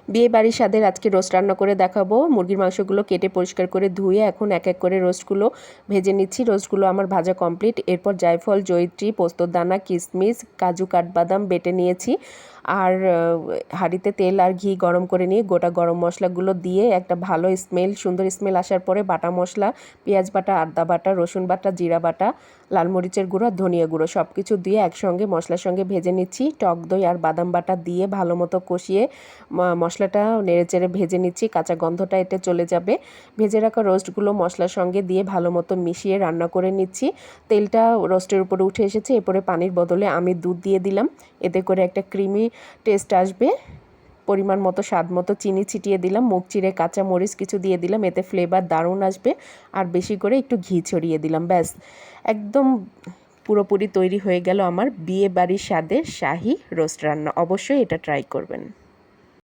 বিয়ে বাড়ির স্বাদের আজকে রোস্ট রান্না করে দেখাবো। মুরগির মাংসগুলো কেটে পরিষ্কার করে ধুয়ে এখন এক এক করে রোস্টগুলো ভেজে নিচ্ছি। রোস্টগুলো আমার ভাজা কমপ্লিট। এরপর জায়ফল, জয়িত্রী, পোস্তর দানা, কিশমিশ, কাজু, কাঠবাদাম বেটে নিয়েছি। আর হাঁড়িতে তেল আর ঘি গরম করে নিয়ে গোটা গরম মশলাগুলো দিয়ে একটা ভালো সুন্দর স্মেল আসার পরে বাটা মশলা, পেঁয়াজ বাটা, আদা বাটা, রসুন বাটা, জিরা বাটা, লাল মরিচের গুঁড়ো, ধনিয়া গুঁড়ো সব কিছু দিয়ে একসঙ্গে মশলার সঙ্গে ভেজে নিচ্ছি। টক দই আর বাদাম বাটা দিয়ে ভালো মতো কষিয়ে মশলাটা নেড়েচেড়ে ভেজে নিচ্ছি। কাঁচা গন্ধটা এতে চলে যাবে। ভেজে রাখা রোস্টগুলো মশলার সঙ্গে দিয়ে ভালো মতো মিশিয়ে রান্না করে নিচ্ছি। তেলটা রোস্টের উপরে উঠে এসেছে। এরপরে পানির বদলে আমি দুধ দিয়ে দিলাম। এতে করে একটা ক্রিমি টেস্ট আসবে। পরিমাণ মতো স্বাদ মতো চিনি ছিটিয়ে দিলাম। মুগ চিড়ে, কাঁচা মরিচ কিছু দিয়ে দিলাম, এতে ফ্লেভার দারুণ আসবে। আর বেশি করে একটু ঘি ছড়িয়ে দিলাম। ব্যাস, একদম পুরোপুরি তৈরি হয়ে গেল আমার বিয়ে বাড়ির স্বাদের শাহী রোস্ট রান্না। অবশ্যই এটা ট্রাই করবেন।